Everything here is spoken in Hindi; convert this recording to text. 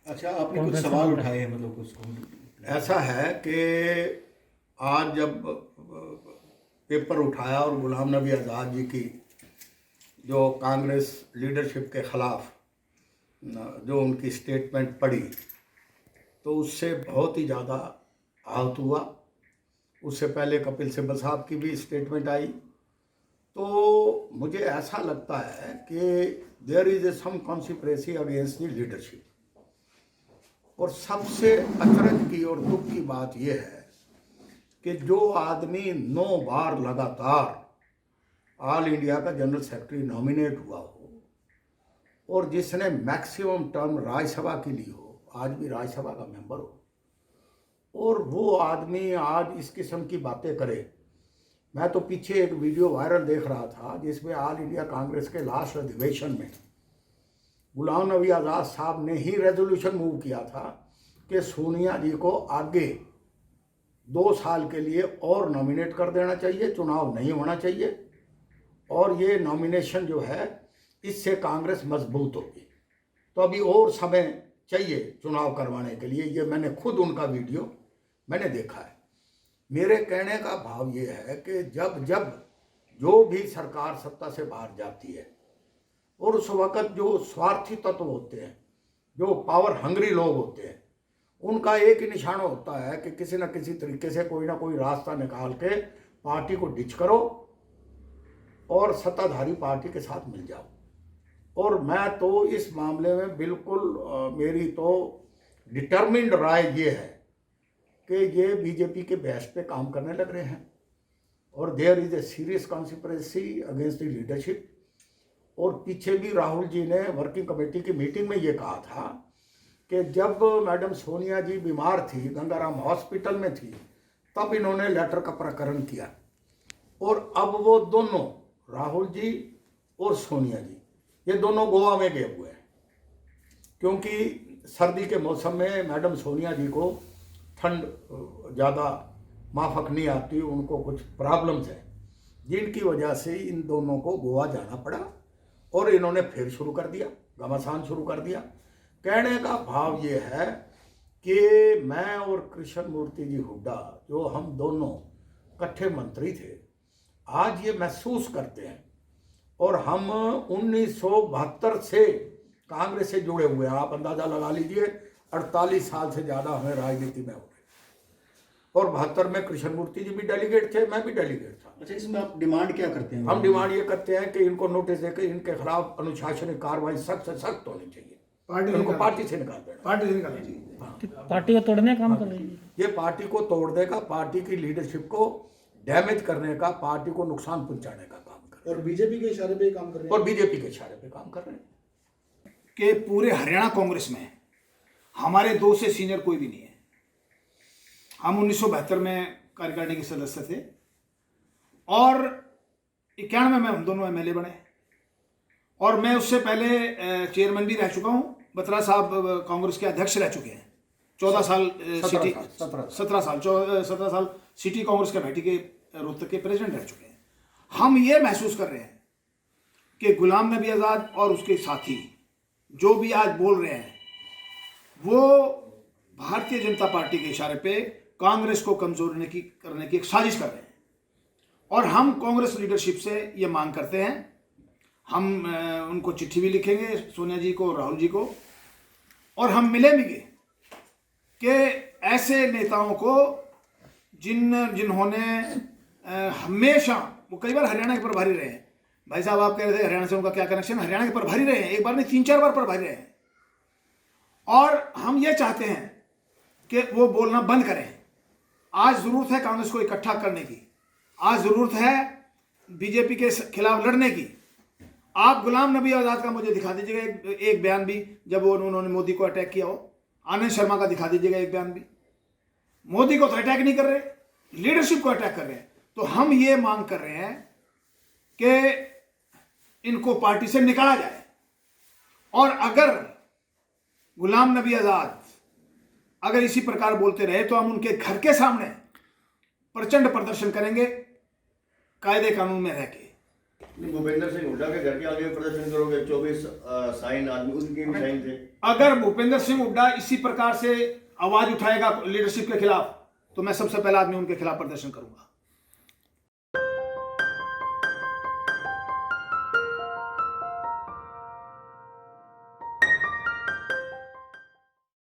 अच्छा, आपने कुछ सवाल उठाए हैं, मतलब कुछ ऐसा है कि आज जब पेपर उठाया और गुलाम नबी आज़ाद जी की जो कांग्रेस लीडरशिप के ख़िलाफ़ जो उनकी स्टेटमेंट पढ़ी, तो उससे बहुत ही ज़्यादा आहत हुआ। उससे पहले कपिल सिब्बल साहब की भी स्टेटमेंट आई। तो मुझे ऐसा लगता है कि there is a some conspiracy against the leadership. और सबसे अचरज की और दुख की बात यह है कि जो आदमी 9 बार लगातार ऑल इंडिया का जनरल सेक्रेटरी नॉमिनेट हुआ हो और जिसने मैक्सिमम टर्म राज्यसभा की ली हो, आज भी राज्यसभा का मेंबर हो, और वो आदमी आज इस किस्म की बातें करे। मैं तो पीछे एक वीडियो वायरल देख रहा था जिसमें ऑल इंडिया कांग्रेस के लास्ट अधिवेशन में गुलाम नबी आज़ाद साहब ने ही रेजोल्यूशन मूव किया था कि सोनिया जी को आगे 2 साल के लिए और नॉमिनेट कर देना चाहिए, चुनाव नहीं होना चाहिए, और ये नॉमिनेशन जो है इससे कांग्रेस मजबूत होगी। तो अभी और समय चाहिए चुनाव करवाने के लिए। ये मैंने खुद उनका वीडियो मैंने देखा है। मेरे कहने का भाव ये है कि जब जब जो भी सरकार सत्ता से बाहर जाती है और उस वक़्त जो स्वार्थी तत्व होते हैं, जो पावर हंग्री लोग होते हैं, उनका एक ही निशाना होता है कि किसी न किसी तरीके से कोई ना कोई रास्ता निकाल के पार्टी को डिच करो और सत्ताधारी पार्टी के साथ मिल जाओ। और मैं तो इस मामले में बिल्कुल मेरी तो डिटर्मिन्ड राय ये है कि ये बीजेपी के बेस्ट पे काम करने लग रहे हैं और there is a serious conspiracy against the leadership. और पीछे भी राहुल जी ने वर्किंग कमेटी की मीटिंग में ये कहा था कि जब मैडम सोनिया जी बीमार थी, गंगाराम हॉस्पिटल में थी, तब इन्होंने लेटर का प्रकरण किया। और अब वो दोनों, राहुल जी और सोनिया जी, ये दोनों गोवा में गए हुए हैं, क्योंकि सर्दी के मौसम में मैडम सोनिया जी को ठंड ज़्यादा माफक नहीं आती, उनको कुछ प्रॉब्लम्स हैं, जिनकी वजह से इन दोनों को गोवा जाना पड़ा और इन्होंने फिर शुरू कर दिया, घमासान शुरू कर दिया। कहने का भाव ये है कि मैं और कृष्ण मूर्ति जी हुड्डा, जो हम दोनों इकट्ठे मंत्री थे, आज ये महसूस करते हैं। और हम 1972 से कांग्रेस से जुड़े हुए हैं। आप अंदाजा लगा लीजिए, 48 साल से ज़्यादा हमें राजनीति में हो गए। और 72 में कृष्ण मूर्ति जी भी डेलीगेट थे, मैं भी डेलीगेट था। अच्छा, इसमें आप डिमांड क्या करते हैं? हम डिमांड ये करते हैं कि इनको नोटिस देकर इनके खिलाफ अनुशासनिक कार्रवाई सख्त से सख्त होनी चाहिए। इनको पार्टी से निकाल देना, पार्टी से निकालना चाहिए। हाँ। पार्टी को तोड़ने का काम कर रही है। ये पार्टी को तोड़ देगा, पार्टी की लीडरशिप को डैमेज करने का, पार्टी को नुकसान पहुंचाने का काम कर रहे और बीजेपी के इशारे पे काम कर रहे हैं। और बीजेपी के इशारे पे काम कर रहे हैं कि पूरे हरियाणा कांग्रेस में हमारे 2 से सीनियर कोई भी नहीं है। हम 1972 में कार्यकारिणी के सदस्य थे और 91 में हम दोनों एमएलए बने, और मैं उससे पहले चेयरमैन भी रह चुका हूं। बत्रा साहब कांग्रेस के अध्यक्ष रह चुके हैं 14 साल, सिटी 17 साल सिटी कांग्रेस कमेटी के रोहतक के प्रेसिडेंट रह चुके हैं। हम ये महसूस कर रहे हैं कि गुलाम नबी आज़ाद और उसके साथी जो भी आज बोल रहे हैं, वो भारतीय जनता पार्टी के इशारे पे कांग्रेस को कमजोर करने की एक साजिश कर रहे हैं। और हम कांग्रेस लीडरशिप से ये मांग करते हैं, हम उनको चिट्ठी भी लिखेंगे, सोनिया जी को, राहुल जी को, और हम मिलेंगे कि ऐसे नेताओं को जिन्होंने हमेशा, वो कई बार हरियाणा के प्रभारी रहे हैं। भाई साहब आप कह रहे थे हरियाणा से उनका क्या कनेक्शन, हरियाणा के प्रभारी रहे हैं, एक बार नहीं 3-4 बार प्रभारी रहे हैं। और हम ये चाहते हैं कि वो बोलना बंद करें। आज जरूरत है कांग्रेस को इकट्ठा करने की, आज जरूरत है बीजेपी के खिलाफ लड़ने की। आप गुलाम नबी आज़ाद का मुझे दिखा दीजिएगा एक बयान भी, जब उन्होंने मोदी को अटैक किया हो। आनंद शर्मा का दिखा दीजिएगा एक बयान भी। मोदी को तो अटैक नहीं कर रहे, लीडरशिप को अटैक कर रहे हैं। तो हम ये मांग कर रहे हैं कि इनको पार्टी से निकाला जाए, और अगर गुलाम नबी आज़ाद अगर इसी प्रकार बोलते रहे तो हम उनके घर के सामने प्रचंड प्रदर्शन करेंगे, कायदे कानून में रह के। भूपेंद्र सिंह हुड्डा के घर के आगे प्रदर्शन करोगे? 24 साइन आदमी, उनके भी साइन थे। अगर भूपेंद्र सिंह हुड्डा इसी प्रकार से आवाज उठाएगा लीडरशिप के खिलाफ तो मैं सबसे पहला आदमी उनके खिलाफ प्रदर्शन करूंगा।